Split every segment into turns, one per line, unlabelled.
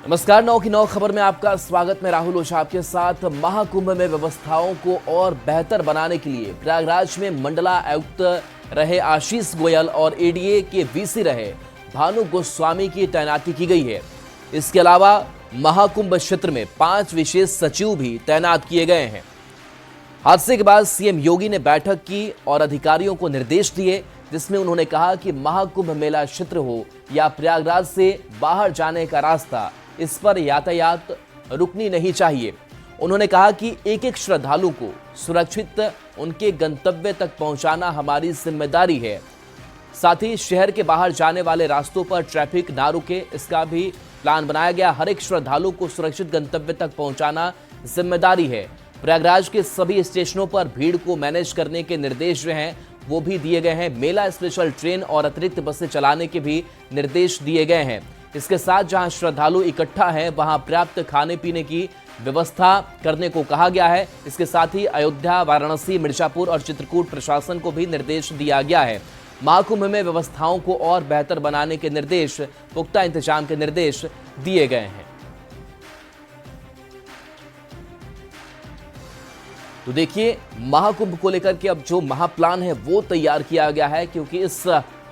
नमस्कार। 9 की 9 खबर में आपका स्वागत। मैं राहुल ओझा आपके साथ। महाकुंभ में व्यवस्थाओं को और बेहतर बनाने के लिए प्रयागराज में मंडला आयुक्त रहे आशीष गोयल और एडीए के वीसी रहे भानु गोस्वामी की तैनाती की गई है। इसके अलावा महाकुंभ क्षेत्र में 5 विशेष सचिव भी तैनात किए गए हैं। हादसे के बाद सीएम योगी ने बैठक की और अधिकारियों को निर्देश दिए, जिसमें उन्होंने कहा कि महाकुंभ मेला क्षेत्र हो या प्रयागराज से बाहर जाने का रास्ता, इस पर यातायात रुकनी नहीं चाहिए। उन्होंने कहा कि एक एक श्रद्धालु को सुरक्षित उनके गंतव्य तक पहुंचाना हमारी जिम्मेदारी है। साथ ही शहर के बाहर जाने वाले रास्तों पर ट्रैफिक ना रुके, इसका भी प्लान बनाया गया। हर एक श्रद्धालु को सुरक्षित गंतव्य तक पहुंचाना जिम्मेदारी है। प्रयागराज के सभी स्टेशनों पर भीड़ को मैनेज करने के निर्देश जो हैं वो भी दिए गए हैं। मेला स्पेशल ट्रेन और अतिरिक्त बसें चलाने के भी निर्देश दिए गए हैं। इसके साथ जहां श्रद्धालु इकट्ठा हैं वहां पर्याप्त खाने पीने की व्यवस्था करने को कहा गया है। इसके साथ ही अयोध्या, वाराणसी, मिर्जापुर और चित्रकूट प्रशासन को भी निर्देश दिया गया है। महाकुंभ में व्यवस्थाओं को और बेहतर बनाने के निर्देश, पुख्ता इंतजाम के निर्देश दिए गए हैं। तो देखिए, महाकुंभ को लेकर के अब जो महाप्लान है वो तैयार किया गया है, क्योंकि इस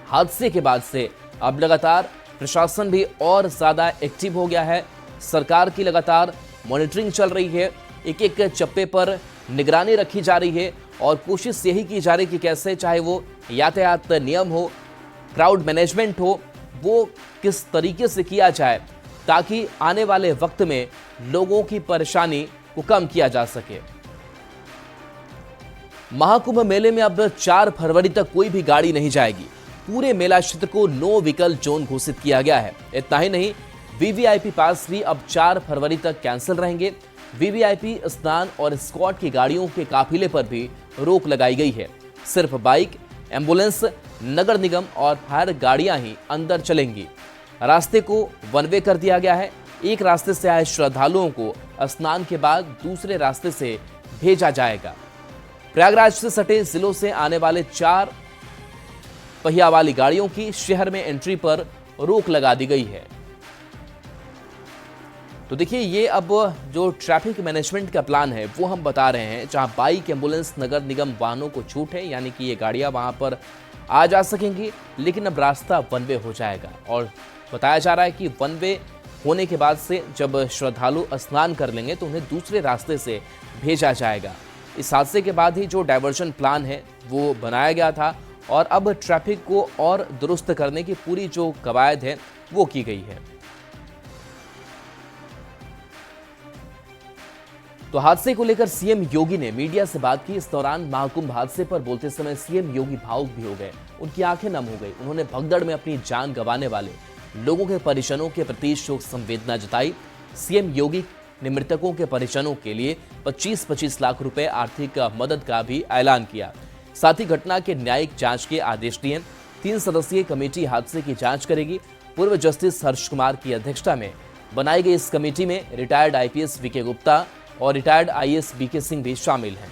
हादसे के बाद से अब लगातार प्रशासन भी और ज्यादा एक्टिव हो गया है। सरकार की लगातार मॉनिटरिंग चल रही है, एक एक चप्पे पर निगरानी रखी जा रही है और कोशिश यही की जा रही है कि कैसे, चाहे वो यातायात नियम हो, क्राउड मैनेजमेंट हो, वो किस तरीके से किया जाए ताकि आने वाले वक्त में लोगों की परेशानी को कम किया जा सके। महाकुंभ मेले में अब 4 फरवरी तक कोई भी गाड़ी नहीं जाएगी। पूरे मेला क्षेत्र को नो व्हीकल जोन घोषित किया गया है। इतना ही नहीं, वीवीआईपी पास भी अब 4 फरवरी तक कैंसिल रहेंगे। वीवीआईपी, स्नान और स्क्वाड की गाड़ियों के काफिले पर भी रोक लगाई गई है। सिर्फ बाइक, एम्बुलेंस, नगर निगम और फायर गाड़ियां ही अंदर चलेंगी। रास्ते को वन वे कर दिया गया है। एक रास्ते से आए श्रद्धालुओं को स्नान के बाद दूसरे रास्ते से भेजा जाएगा। प्रयागराज से सटे जिलों से आने वाले 4 पहिया वाली गाड़ियों की शहर में एंट्री पर रोक लगा दी गई है। तो देखिए, ये अब जो ट्रैफिक मैनेजमेंट का प्लान है वो हम बता रहे हैं। जहां बाइक, एम्बुलेंस, नगर निगम वाहनों को छूट है, यानी कि ये गाड़ियां वहां पर आ जा सकेंगी, लेकिन अब रास्ता वन वे हो जाएगा। और बताया जा रहा है कि वन वे होने के बाद से जब श्रद्धालु स्नान कर लेंगे तो उन्हें दूसरे रास्ते से भेजा जाएगा। इस हादसे के बाद ही जो डायवर्जन प्लान है वो बनाया गया था और अब ट्रैफिक को और दुरुस्त करने की पूरी जो कवायद है वो की गई है। तो हादसे को लेकर सीएम योगी ने मीडिया से बात की। इस दौरान महाकुंभ हादसे पर बोलते समय सीएम योगी भावुक भी हो गए, उनकी आंखें नम हो गई। उन्होंने भगदड़ में अपनी जान गंवाने वाले लोगों के परिजनों के प्रति शोक संवेदना जताई। सीएम योगी ने मृतकों के परिजनों के लिए 25-25 लाख रुपए आर्थिक मदद का भी ऐलान किया। साथ ही घटना के न्यायिक जांच के आदेश दिए। 3 सदस्यीय कमेटी हादसे की जांच करेगी। पूर्व जस्टिस हर्ष कुमार की अध्यक्षता में बनाई गई इस कमेटी में रिटायर्ड आईपीएस वीके गुप्ता और रिटायर्ड आईएएस बीके सिंह भी शामिल हैं।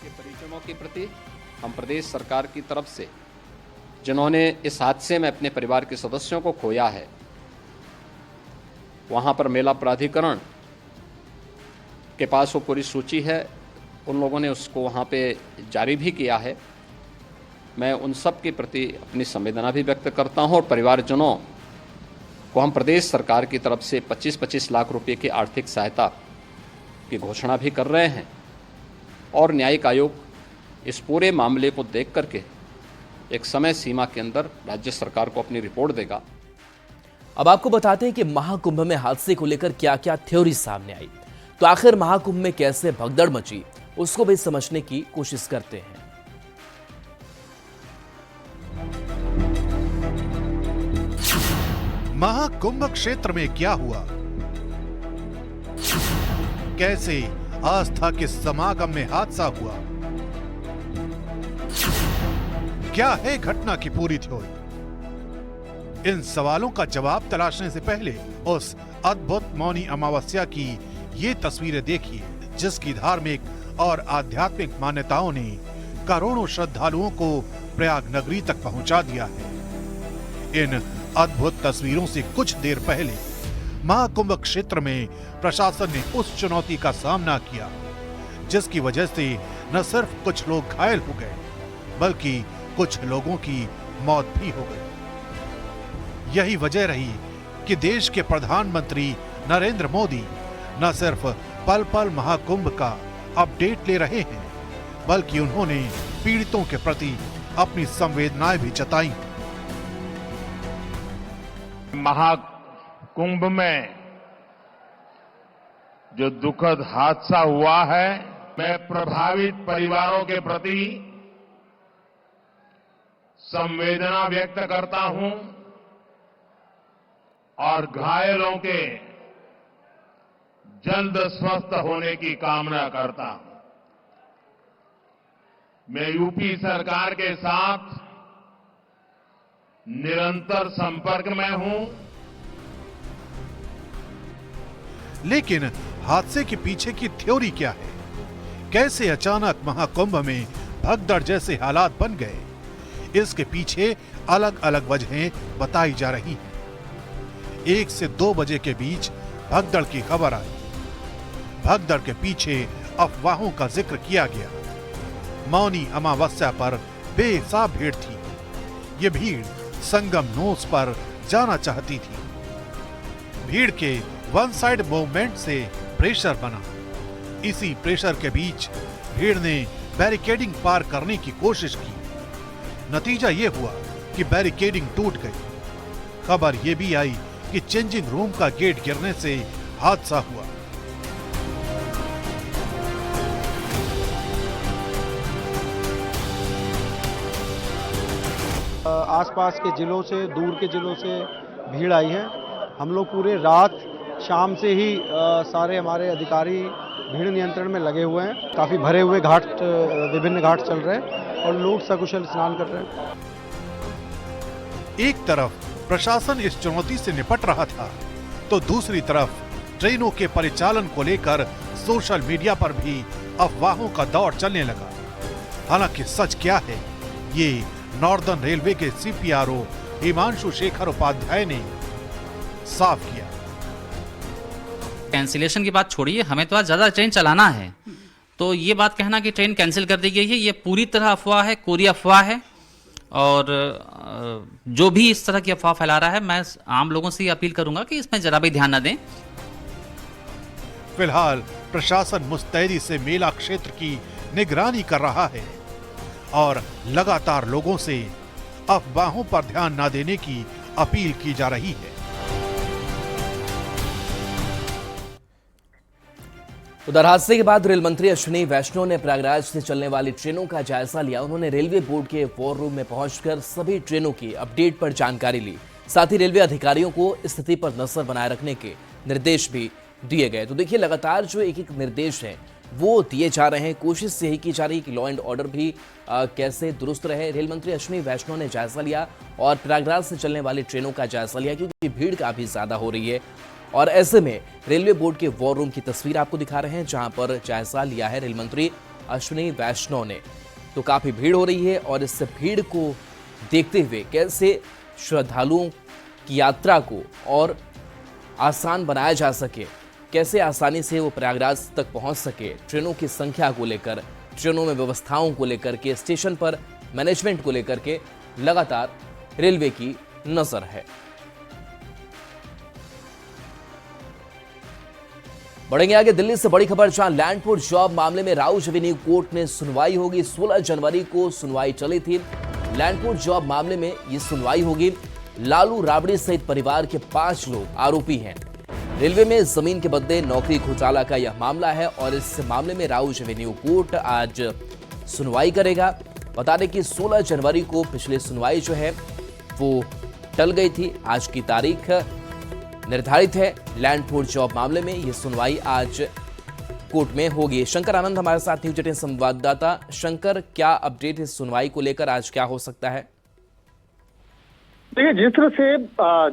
परिजनों के प्रति हम प्रदेश सरकार की तरफ से, जिन्होंने इस हादसे में अपने परिवार के सदस्यों को खोया है, वहाँ पर मेला प्राधिकरण के पास वो पूरी सूची है, उन लोगों ने उसको वहाँ पे जारी भी किया है। मैं उन सब के प्रति अपनी संवेदना भी व्यक्त करता हूँ और परिवारजनों को हम प्रदेश सरकार की तरफ से 25-25 लाख रुपए की आर्थिक सहायता की घोषणा भी कर रहे हैं और न्यायिक आयोग इस पूरे मामले को देख करके एक समय सीमा के अंदर राज्य सरकार को अपनी रिपोर्ट देगा।
अब आपको बताते हैं कि महाकुंभ में हादसे को लेकर क्या क्या थ्योरी सामने आई। तो आखिर महाकुंभ में कैसे भगदड़ मची, उसको भी समझने की कोशिश करते हैं।
महाकुंभ क्षेत्र में क्या हुआ, कैसे आस्था के समागम में हादसा हुआ, क्या है घटना की पूरी थ्योरी। इन सवालों का जवाब तलाशने से पहले उस अद्भुत मौनी अमावस्या की ये तस्वीरें देखिए, जिसकी धार्मिक और आध्यात्मिक मान्यताओं ने करोड़ों श्रद्धालुओं को प्रयाग नगरी तक पहुंचा दिया है। इन अद्भुत तस्वीरों से कुछ देर पहले महाकुंभ क्षेत्र में प्रशासन ने उस चुनौती का सामना किया जिसकी वजह से न सिर्फ कुछ लोग घायल हो गए बल्कि कुछ लोगों की मौत भी हो गई। यही वजह रही कि देश के प्रधानमंत्री नरेंद्र मोदी न सिर्फ पल पल महाकुंभ का अपडेट ले रहे हैं बल्कि उन्होंने पीड़ितों के प्रति अपनी संवेदनाएं भी जताई।
महाकुंभ में जो दुखद हादसा हुआ है, मैं प्रभावित परिवारों के प्रति संवेदना व्यक्त करता हूं और घायलों के जल्द स्वस्थ होने की कामना करता हूं। मैं यूपी सरकार के साथ निरंतर संपर्क में हूं।
लेकिन हादसे के पीछे की थ्योरी क्या है? कैसे अचानक महाकुंभ में भगदड़ जैसे हालात बन गए? इसके पीछे अलग अलग वजहें बताई जा रही हैं। 1 से 2 बजे के बीच भगदड़ की खबर आई। भगदड़ के पीछे अफवाहों का जिक्र किया गया। मौनी अमावस्या पर बेहिसाब भीड़ थी। ये भीड़ संगम नोस पर जाना चाहती थी। भीड़ के वन साइड मूवमेंट से प्रेशर बना। इसी प्रेशर के बीच भीड़ ने बैरिकेडिंग पार करने की कोशिश की। नतीजा ये हुआ कि बैरिकेडिंग टूट गई। खबर ये भी आई कि चेंजिंग रूम का गेट गिरने से हादसा हुआ।
आसपास के जिलों से, दूर के जिलों से भीड़ आई है। हम लोग पूरे रात शाम से ही सारे हमारे अधिकारी भीड़ नियंत्रण में लगे हुए हैं। काफी भरे हुए घाट, विभिन्न घाट चल रहे हैं और लोग सकुशल स्नान कर रहे हैं।
एक तरफ प्रशासन इस चुनौती से निपट रहा था तो दूसरी तरफ ट्रेनों के परिचालन को लेकर सोशल मीडिया पर भी अफवाहों का दौर चलने लगा। हालांकि सच क्या है, ये नॉर्दर्न रेलवे के सीपीआरओ हिमांशु शेखर उपाध्याय ने साफ किया।
कैंसिलेशन की बात छोड़िए, हमें तो आज ज्यादा ट्रेन चलाना है, तो ये बात कहना कि ट्रेन कैंसिल कर दी गई है, ये पूरी तरह अफवाह है, कोरी अफवाह है। और जो भी इस तरह की अफवाह फैला रहा है, मैं आम लोगों से ये अपील करूंगा कि इसमें जरा भी ध्यान न दें।
फिलहाल प्रशासन मुस्तैदी से मेला क्षेत्र की निगरानी कर रहा है और लगातार लोगों से अफवाहों पर ध्यान न देने की अपील की जा रही है।
उधर हादसे के बाद रेल मंत्री अश्विनी वैष्णव ने प्रयागराज से चलने वाली ट्रेनों का जायजा लिया। उन्होंने रेलवे बोर्ड के वॉर रूम में पहुंचकर सभी ट्रेनों की अपडेट पर जानकारी ली। साथ ही रेलवे अधिकारियों को स्थिति पर नजर बनाए रखने के निर्देश भी दिए गए। तो देखिए, लगातार जो एक निर्देश है वो दिए जा रहे हैं। कोशिश यही की जा रही है कि लॉ एंड ऑर्डर भी कैसे दुरुस्त रहे। रेल मंत्री अश्विनी वैष्णव ने जायजा लिया और प्रयागराज से चलने वाली ट्रेनों का जायजा लिया, क्योंकि भीड़ काफी ज्यादा हो रही है। और ऐसे में रेलवे बोर्ड के वॉर रूम की तस्वीर आपको दिखा रहे हैं, जहां पर जायजा लिया है रेल मंत्री अश्विनी वैष्णव ने। तो काफी भीड़ हो रही है और इस भीड़ को देखते हुए कैसे श्रद्धालुओं की यात्रा को और आसान बनाया जा सके, कैसे आसानी से वो प्रयागराज तक पहुंच सके, ट्रेनों की संख्या को लेकर, ट्रेनों में व्यवस्थाओं को लेकर के, स्टेशन पर मैनेजमेंट को लेकर के लगातार रेलवे की नजर है। बढ़ेंगे आगे दिल्ली से बड़ी खबर, जहां लैंडपुर जॉब मामले में राउज एवेन्यू कोर्ट में सुनवाई होगी। 16 जनवरी को सुनवाई चली थी। लैंडपुर जॉब मामले में ये सुनवाई होगी। लालू राबड़ी सहित परिवार के 5 लोग आरोपी हैं। रेलवे में जमीन के बदले नौकरी घोटाला का यह मामला है और इस मामले में राउज एवेन्यू कोर्ट आज सुनवाई करेगा। बता दें कि 16 जनवरी को पिछली सुनवाई जो है वो टल गई थी। आज की तारीख निर्धारित है। लैंडपुर जॉब मामले में यह सुनवाई आज कोर्ट में होगी। शंकर आनंद हमारे साथ न्यूज 18 संवाददाता। शंकर, क्या अपडेट इस सुनवाई को लेकर आज क्या हो सकता है?
देखिए, जिस तरह से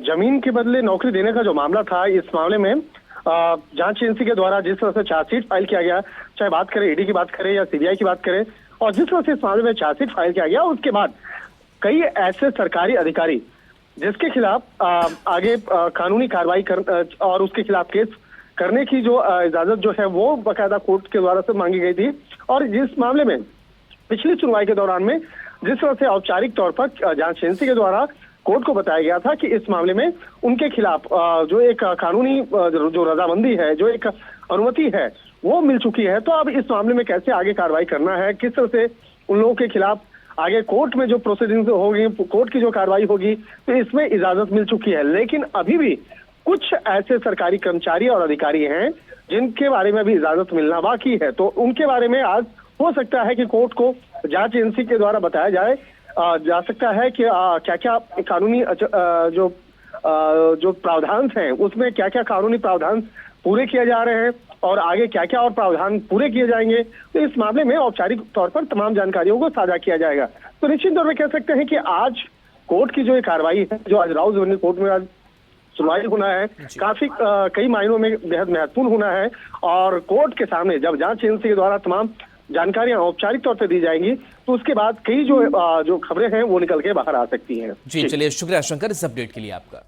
जमीन के बदले नौकरी देने का जो मामला था, इस मामले में जांच एजेंसी के द्वारा जिस तरह से चार्जशीट फाइल किया गया, चाहे बात करें ईडी की बात करें या सीबीआई की बात करें, और जिस तरह से इस मामले में चार्जशीट फाइल किया गया, उसके बाद कई ऐसे सरकारी अधिकारी जिसके खिलाफ आगे कानूनी कार्रवाई और उसके खिलाफ केस करने की जो इजाजत जो है वो बाकायदा कोर्ट के द्वारा से मांगी गई थी। और जिस मामले में पिछली सुनवाई के दौरान में जिस तरह से औपचारिक तौर पर जांच एजेंसी के द्वारा कोर्ट को बताया गया था कि इस मामले में उनके खिलाफ जो एक कानूनी जो रजामंदी है, जो एक अनुमति है, वो मिल चुकी है। तो अब इस मामले में कैसे आगे कार्रवाई करना है, किस तरह से उन लोगों के खिलाफ आगे कोर्ट में जो प्रोसीडिंग्स होगी, कोर्ट की जो कार्रवाई होगी, तो इसमें इजाजत मिल चुकी है। लेकिन अभी भी कुछ ऐसे सरकारी कर्मचारी और अधिकारी हैं जिनके बारे में भी इजाजत मिलना बाकी है। तो उनके बारे में आज हो सकता है कि कोर्ट को जांच एजेंसी के द्वारा बताया जा सकता है कि क्या क्या कानूनी जो प्रावधान हैं उसमें क्या क्या कानूनी प्रावधान पूरे किए जा रहे हैं और आगे क्या क्या और प्रावधान पूरे किए जाएंगे। तो इस मामले में औपचारिक तौर पर तमाम जानकारियों को साझा किया जाएगा। तो निश्चित तौर पर कह सकते हैं कि आज कोर्ट की जो ये कार्रवाई है, जो आज राउज एवेन्यू कोर्ट में आज सुनवाई होना है, काफी कई मायनों में बेहद महत्वपूर्ण होना है। और कोर्ट के सामने जब जांच एजेंसी के द्वारा तमाम जानकारियां औपचारिक तौर पर दी जाएंगी तो उसके बाद कई जो खबरें हैं वो निकल के बाहर आ सकती हैं।
जी चलिए, शुक्रिया शंकर इस अपडेट के लिए आपका।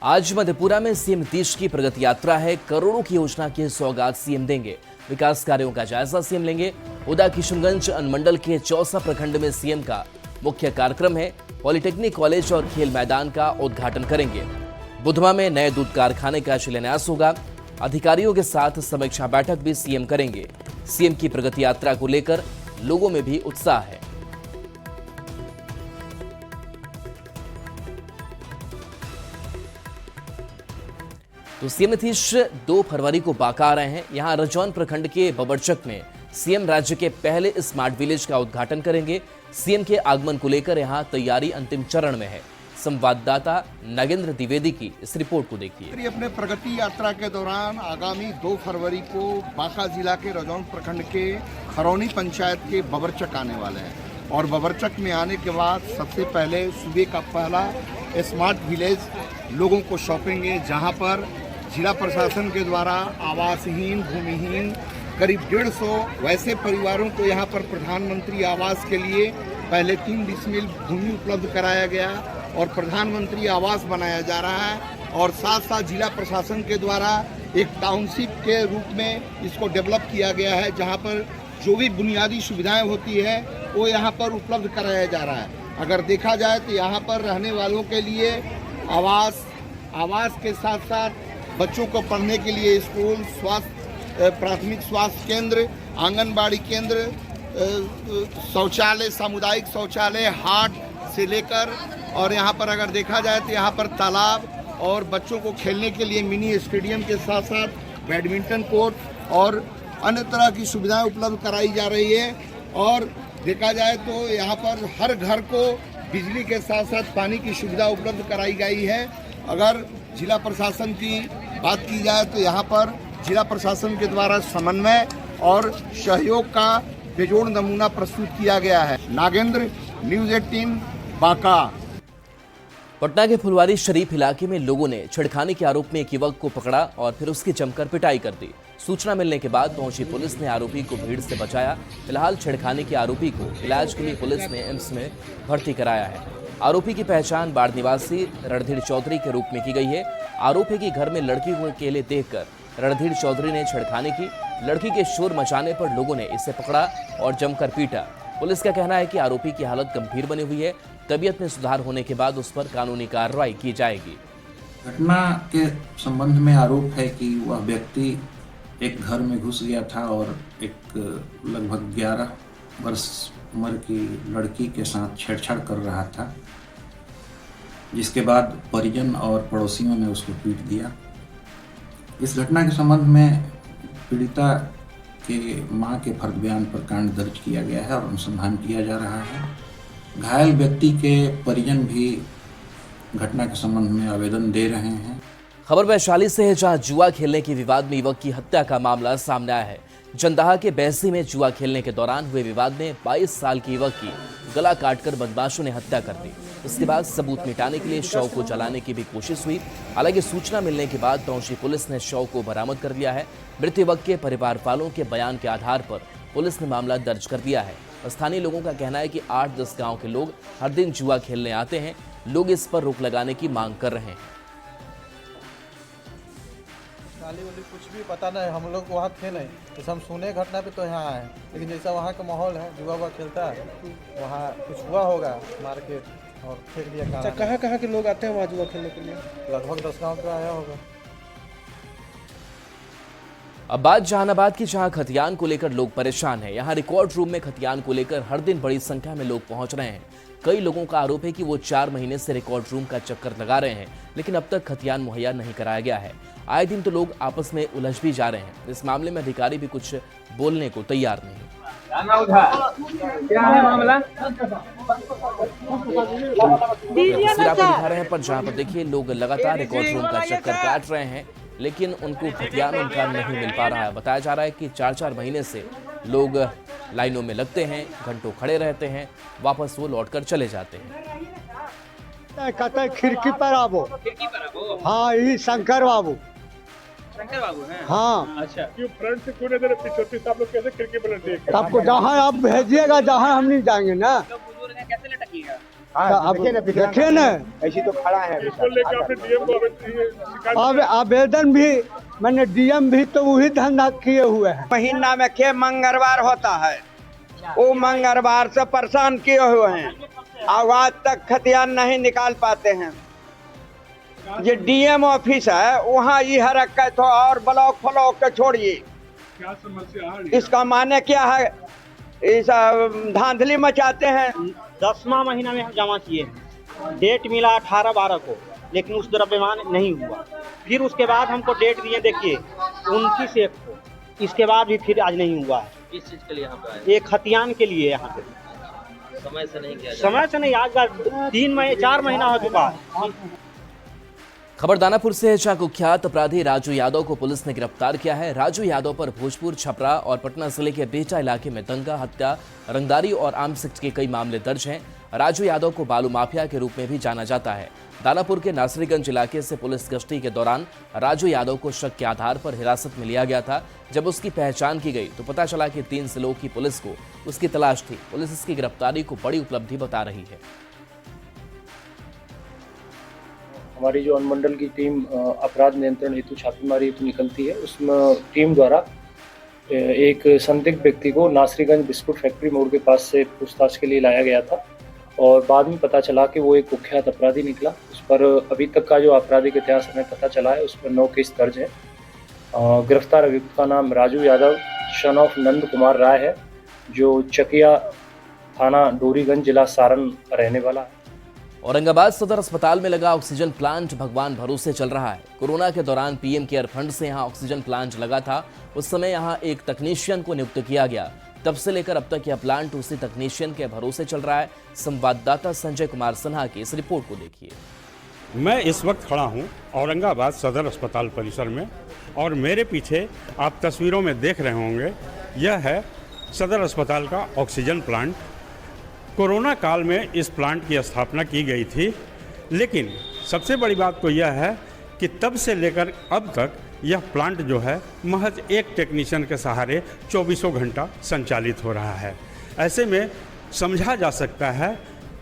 आज मधेपुरा में सीएम नीतीश की प्रगति यात्रा है। करोड़ों की योजना की सौगात सीएम देंगे। विकास कार्यों का जायजा सीएम लेंगे। उदा किशनगंज अनुमंडल के चौसा प्रखंड में सीएम का मुख्य कार्यक्रम है। पॉलिटेक्निक कॉलेज और खेल मैदान का उद्घाटन करेंगे। बुधवा में नए दूध कारखाने का शिलान्यास होगा। अधिकारियों के साथ समीक्षा बैठक भी सीएम करेंगे। सीएम की प्रगति यात्रा को लेकर लोगों में भी उत्साह है। तो सीएम नीतीश 2 फरवरी को बांका आ रहे हैं। यहां रजौन प्रखंड के बबरचक में सीएम राज्य के पहले स्मार्ट विलेज का उद्घाटन करेंगे। सीएम के आगमन को लेकर यहां तैयारी अंतिम चरण में है। संवाददाता नागेंद्र द्विवेदी की इस रिपोर्ट को देखिए।
अपने प्रगति यात्रा के दौरान आगामी 2 फरवरी को बांका जिला के रजौन प्रखंड के खरौनी पंचायत के बबरचक आने वाले हैं और बबरचक में आने के बाद सबसे पहले सूबे का पहला स्मार्ट विलेज लोगों को सौंपेंगे, जहां पर जिला प्रशासन के द्वारा आवासहीन, भूमिहीन करीब 150 वैसे परिवारों को यहां पर प्रधानमंत्री आवास के लिए पहले 3 डिसमिल भूमि उपलब्ध कराया गया और प्रधानमंत्री आवास बनाया जा रहा है। और साथ साथ जिला प्रशासन के द्वारा एक टाउनशिप के रूप में इसको डेवलप किया गया है, जहां पर जो भी बुनियादी सुविधाएं होती है वो यहां पर उपलब्ध कराया जा रहा है। अगर देखा जाए तो यहां पर रहने वालों के लिए आवास के साथ साथ बच्चों को पढ़ने के लिए स्कूल, प्राथमिक स्वास्थ्य केंद्र, आंगनबाड़ी केंद्र, शौचालय, सामुदायिक शौचालय, हाट से लेकर और यहाँ पर अगर देखा जाए तो यहाँ पर तालाब और बच्चों को खेलने के लिए मिनी स्टेडियम के साथ साथ बैडमिंटन कोर्ट और अन्य तरह की सुविधाएं उपलब्ध कराई जा रही है। और देखा जाए तो यहाँ पर हर घर को बिजली के साथ साथ पानी की सुविधा उपलब्ध कराई गई है। अगर जिला प्रशासन की बात की जाए तो यहाँ पर जिला प्रशासन के द्वारा समन्वय और सहयोग का बेजोड़ नमूना प्रस्तुत किया गया है। नागेंद्र, न्यूज़ 18 बांका।
पटना के फुलवारी शरीफ इलाके में लोगों ने छेड़खानी के आरोप में एक युवक को पकड़ा और फिर उसकी जमकर पिटाई कर दी। सूचना मिलने के बाद पहुंची पुलिस ने आरोपी को भीड़ से बचाया। फिलहाल छेड़खानी के आरोपी को इलाज के लिए पुलिस ने एम्स में भर्ती कराया है। आरोपी की पहचान बाढ़ निवासी रणधीर चौधरी के रूप में की गई है। आरोपी के घर में लड़की को अकेले देखकर रणधीर चौधरी ने छेड़खानी की। लड़की के शोर मचाने पर लोगों ने इसे पकड़ा और जमकर पीटा। पुलिस का कहना है कि आरोपी की हालत गंभीर बनी हुई है। तबीयत में सुधार होने के बाद उस पर कानूनी कार्रवाई की जाएगी।
घटना के संबंध में आरोप है कि वह व्यक्ति एक घर में घुस गया था और एक लगभग 11 वर्ष उम्र की लड़की के साथ छेड़छाड़ कर रहा था, जिसके बाद परिजन और पड़ोसियों ने उसको पीट दिया। इस घटना के संबंध में पीड़िता के मां के फर्द बयान पर कांड दर्ज किया गया है और अनुसंधान किया जा रहा है। घायल व्यक्ति के परिजन भी घटना के संबंध में आवेदन दे रहे हैं।
खबर वैशाली से है, जहां जुआ खेलने के विवाद में युवक की हत्या का मामला सामने आया है। जंदाहा के बैसी में जुआ खेलने के दौरान हुए विवाद में 22 साल के युवक की गला काटकर बदमाशों ने हत्या कर दी। इसके बाद सबूत मिटाने के लिए शव को जलाने की भी कोशिश हुई। हालांकि सूचना मिलने के बाद पहुंची पुलिस ने शव को बरामद कर लिया है। मृत युवक के परिवार वालों के बयान के आधार पर पुलिस ने मामला दर्ज कर दिया है। स्थानीय लोगों का कहना है कि 8-10 गांव के लोग हर दिन जुआ खेलने आते हैं। लोग इस पर रोक लगाने की मांग कर रहे हैं।
गाली वाली कुछ भी पता नहीं, हम लोग वहाँ थे नहीं, जैसे हम सुने घटना पे तो यहाँ आए, लेकिन जैसा वहाँ का माहौल है, जुआ हुआ खेलता है, वहाँ कुछ हुआ होगा मार्केट और फेंक दिया। अच्छा, कहाँ के लोग आते हैं वहाँ जुआ खेलने के लिए? लगभग 10 गाँव का आया होगा।
अब बात जहानाबाद की, जहां खतियान को लेकर लोग परेशान हैं। यहां रिकॉर्ड रूम में खतियान को लेकर हर दिन बड़ी संख्या में लोग पहुंच रहे हैं। कई लोगों का आरोप है कि वो 4 महीने से रिकॉर्ड रूम का चक्कर लगा रहे हैं, लेकिन अब तक खतियान मुहैया नहीं कराया गया है। आए दिन तो लोग आपस में उलझ भी जा रहे हैं। इस मामले में अधिकारी भी कुछ बोलने को तैयार नहीं।
क्या है मामला?
तस्वीर आपको दिखा रहे हैं, पर जहां पर देखिए लोग लगातार रिकॉर्ड रूम का चक्कर काट रहे हैं, लेकिन उनको खतियान उनका नहीं मिल पा रहा है। बताया जा रहा है कि 4-4 महीने से लोग लाइनों में लगते हैं, घंटों खड़े रहते हैं, वापस वो लौटकर चले जाते हैं।
कहते हैं खिड़की पर आवो। हाँ, ये शंकर बाबू हैं। हाँ, अच्छा, क्यों फ्रंट से क्यों नहीं पीछे आप लोग कैसे खिड़की पर लटके? आपको जहाँ आप भेजिएगा, जहाँ हम नहीं जाएंगे ना। कैसे लटकिएगा? आप देखिए ना, ऐसी तो खड़ा है। अब आवेदन भी मैंने डीएम भी तो वही धंधा किए हुए हैं।
महीना में के मंगलवार होता है, वो मंगलवार से परेशान किए हुए हैं, आज तक खतियान नहीं निकाल पाते हैं। ये डीएम ऑफिस है, वहाँ ये हरकत हो और ब्लॉक फ्लॉक के छोड़िए। क्या समस्या है? इसका माने क्या है? इस धांधली मचाते हैं।
10वां महीना में हम जमा किए हैं, डेट मिला 18/12 को, लेकिन उस द्रव्यमान नहीं हुआ। फिर उसके बाद हमको डेट दिए, देखिए 29/1 को, इसके बाद भी फिर आज नहीं हुआ है।
किस चीज के लिए यहाँ पे आए?
ये खतियान के लिए यहाँ पे
समय से नहीं किया,
समय से नहीं, आज 4 महीना हो चुका है।
खबर दानापुर से है, जहां कुख्यात अपराधी राजू यादव को पुलिस ने गिरफ्तार किया है। राजू यादव पर भोजपुर, छपरा और पटना जिले के बेहटा इलाके में दंगा, हत्या, रंगदारी और आर्म्स एक्ट के कई मामले दर्ज हैं। राजू यादव को बालू माफिया के रूप में भी जाना जाता है। दानापुर के नासरीगंज इलाके से पुलिस गश्ती के दौरान राजू यादव को शक के आधार पर हिरासत में लिया गया था। जब उसकी पहचान की गई तो पता चला कि 3 जिलों की पुलिस को उसकी तलाश थी। पुलिस इसकी गिरफ्तारी को बड़ी उपलब्धि बता रही है।
हमारी जो अनुमंडल की टीम अपराध नियंत्रण हेतु छापेमारी हेतु निकलती है, उसमें टीम द्वारा एक संदिग्ध व्यक्ति को नासरीगंज बिस्कुट फैक्ट्री मोड़ के पास से पूछताछ के लिए लाया गया था और बाद में पता चला कि वो एक कुख्यात अपराधी निकला। उस पर अभी तक का जो आपराधिक इतिहास हमें पता चला है, उस पर 9 केस दर्ज है। गिरफ्तार अभियुक्त का नाम राजू यादव सन ऑफ नंद कुमार राय है, जो चकिया थाना डोरीगंज जिला सारण रहने वाला है।
औरंगाबाद सदर अस्पताल में लगा ऑक्सीजन प्लांट भगवान भरोसे चल रहा है। कोरोना के दौरान पीएम केयर फंड से यहां ऑक्सीजन प्लांट लगा था। उस समय यहां एक तकनीशियन को नियुक्त किया गया। तब से लेकर अब तक यह प्लांट उसी तकनीशियन के भरोसे चल रहा है। संवाददाता संजय कुमार सिन्हा की इस रिपोर्ट को देखिए।
मैं इस वक्त खड़ा हूं औरंगाबाद सदर अस्पताल परिसर में और मेरे पीछे आप तस्वीरों में देख रहे होंगे, यह है सदर अस्पताल का ऑक्सीजन प्लांट। कोरोना काल में इस प्लांट की स्थापना की गई थी, लेकिन सबसे बड़ी बात तो यह है कि तब से लेकर अब तक यह प्लांट जो है महज एक टेक्नीशियन के सहारे 24 घंटा संचालित हो रहा है। ऐसे में समझा जा सकता है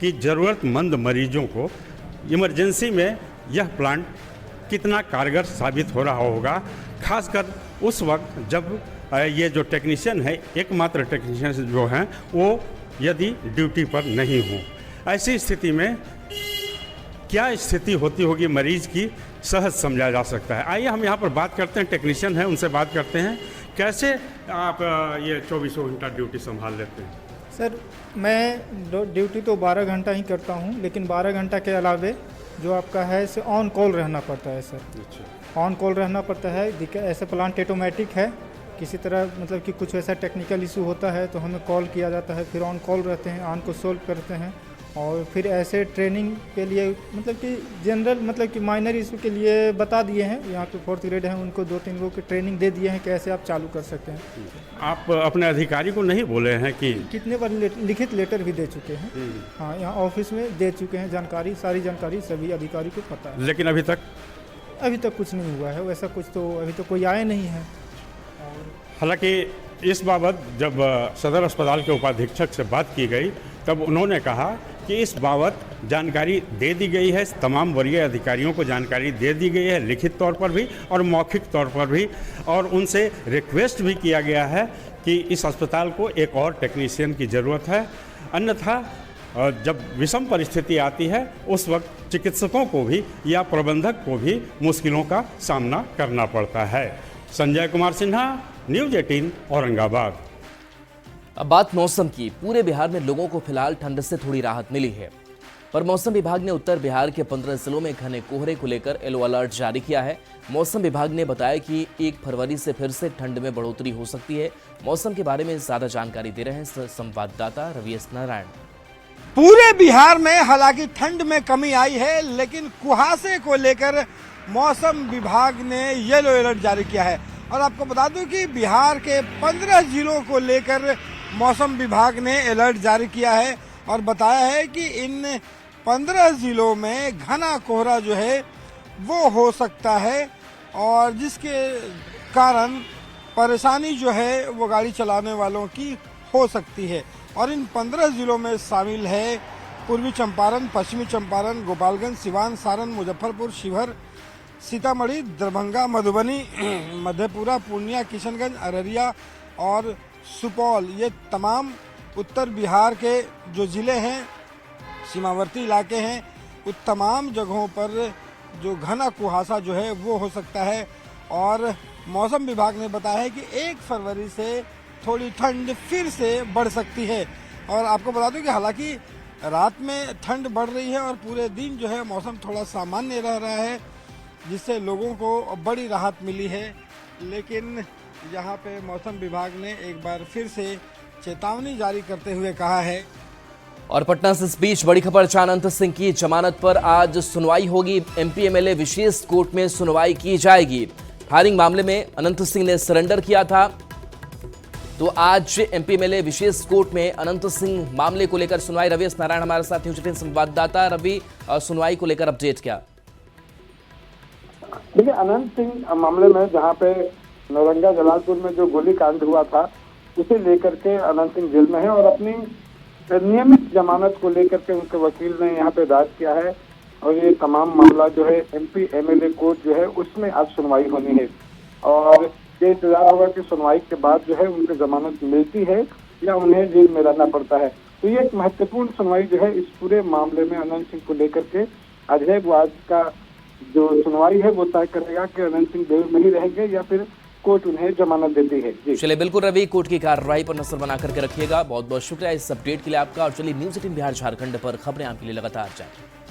कि ज़रूरतमंद मरीजों को इमरजेंसी में यह प्लांट कितना कारगर साबित हो रहा होगा, खासकर उस वक्त जब ये जो टेक्नीशियन है, एकमात्र टेक्नीशियन जो हैं, वो यदि ड्यूटी पर नहीं हो। ऐसी स्थिति में क्या स्थिति होती होगी मरीज की, सहज समझा जा सकता है। आइए हम यहाँ पर बात करते हैं, टेक्नीशियन हैं, उनसे बात करते हैं। कैसे आप ये 24 घंटा ड्यूटी संभाल लेते हैं?
सर, मैं ड्यूटी तो 12 घंटा ही करता हूँ, लेकिन 12 घंटा के अलावे जो आपका है इसे ऑन कॉल रहना पड़ता है सर। अच्छा। ऑन कॉल रहना पड़ता है। ऐसे प्लांट ऑटोमेटिक है, किसी तरह मतलब कि कुछ ऐसा टेक्निकल इशू होता है तो हमें कॉल किया जाता है, फिर ऑन कॉल रहते हैं, ऑन को सोल्व करते हैं। और फिर ऐसे ट्रेनिंग के लिए मतलब कि जनरल मतलब कि माइनर इशू के लिए बता दिए हैं, यहाँ पे 4th ग्रेड हैं, उनको 2-3 लोगों की ट्रेनिंग दे दिए हैं कैसे आप चालू कर सकते हैं।
आप अपने अधिकारी को नहीं बोले हैं कि
कितने बार लिखित लेटर भी दे चुके हैं। हाँ, यहाँ ऑफिस में दे चुके हैं जानकारी, सारी जानकारी सभी अधिकारी को पता है।
लेकिन अभी तक
कुछ नहीं हुआ है, वैसा कुछ तो अभी तो कोई आया नहीं है।
हालांकि इस बाबत जब सदर अस्पताल के उपाधीक्षक से बात की गई तब उन्होंने कहा कि इस बाबत जानकारी दे दी गई है, तमाम वरीय अधिकारियों को जानकारी दे दी गई है लिखित तौर पर भी और मौखिक तौर पर भी, और उनसे रिक्वेस्ट भी किया गया है कि इस अस्पताल को एक और टेक्नीशियन की ज़रूरत है, अन्यथा जब विषम परिस्थिति आती है उस वक्त चिकित्सकों को भी या प्रबंधक को भी मुश्किलों का सामना करना पड़ता है। संजय कुमार सिन्हा, न्यूज़ 18 औरंगाबाद।
अब बात मौसम की। पूरे बिहार में लोगों को फिलहाल ठंड से थोड़ी राहत मिली है, पर मौसम विभाग ने उत्तर बिहार के 15 जिलों में घने कोहरे को लेकर येलो अलर्ट जारी किया है। मौसम विभाग ने बताया कि 1 फरवरी से फिर से ठंड में बढ़ोतरी हो सकती है। मौसम के बारे में ज्यादा जानकारी दे रहे हैं संवाददाता रवि एस नारायण।
पूरे बिहार में हालांकि ठंड में कमी आई है, लेकिन कुहासे को लेकर मौसम विभाग ने येलो अलर्ट जारी किया है। और आपको बता दूं कि बिहार के 15 जिलों को लेकर मौसम विभाग ने अलर्ट जारी किया है और बताया है कि इन 15 जिलों में घना कोहरा जो है वो हो सकता है, और जिसके कारण परेशानी जो है वो गाड़ी चलाने वालों की हो सकती है। और इन 15 जिलों में शामिल है पूर्वी चंपारण, पश्चिमी चंपारण, गोपालगंज, सिवान, सारण, मुजफ्फरपुर, शिवहर, सीतामढ़ी, दरभंगा, मधुबनी, मधेपुरा, पूर्णिया, किशनगंज, अररिया और सुपौल। ये तमाम उत्तर बिहार के जो ज़िले हैं, सीमावर्ती इलाके हैं, उन तमाम जगहों पर जो घना कुहासा जो है वो हो सकता है। और मौसम विभाग ने बताया है कि 1 फरवरी से थोड़ी ठंड फिर से बढ़ सकती है। और आपको बता दूं कि हालांकि रात में ठंड बढ़ रही है और पूरे दिन जो है मौसम थोड़ा सामान्य रह रहा है, जिससे लोगों को बड़ी राहत मिली है। लेकिन यहाँ पे मौसम विभाग ने एक बार फिर से चेतावनी जारी करते हुए कहा है।
और पटना से इस बीच बड़ी खबर, अनंत सिंह की जमानत पर आज सुनवाई होगी। एमपी एमएलए विशेष कोर्ट में सुनवाई की जाएगी। फायरिंग मामले में अनंत सिंह ने सरेंडर किया था, तो आज एमपी एमएलए विशेष कोर्ट में अनंत सिंह मामले को लेकर सुनवाई। रवि एस नारायण हमारे साथ न्यूज़ 18 संवाददाता। रवि, सुनवाई को लेकर अपडेट क्या?
देखिए, अनंत सिंह मामले में जहां पे नौरंगा जलालपुर में जो गोलीकांड हुआ था उसे लेकर के अनंत सिंह जेल में है और अपनी नियमित जमानत को लेकर के उनके वकील ने यहाँ पे दायर किया है। और ये तमाम मामला जो है एमपी एमएलए कोर्ट जो है उसमें आज सुनवाई होनी है और ये इंतजार होगा कि सुनवाई के बाद जो है उनको जमानत मिलती है या उन्हें जेल में रहना पड़ता है। तो ये एक महत्वपूर्ण सुनवाई जो है इस पूरे मामले में अनंत सिंह को लेकर के आज है। वो आज का जो सुनवाई है वो तय करेगा कि अनंत सिंह जेल में ही रहेंगे या फिर कोर्ट उन्हें जमानत देती है।
चलिए, बिल्कुल रवि, कोर्ट की कार्रवाई पर नजर बना करके रखिएगा। बहुत बहुत शुक्रिया इस अपडेट के लिए आपका। और चलिए, न्यूज़ 18 बिहार झारखंड पर खबरें आपके लिए लगातार जारी।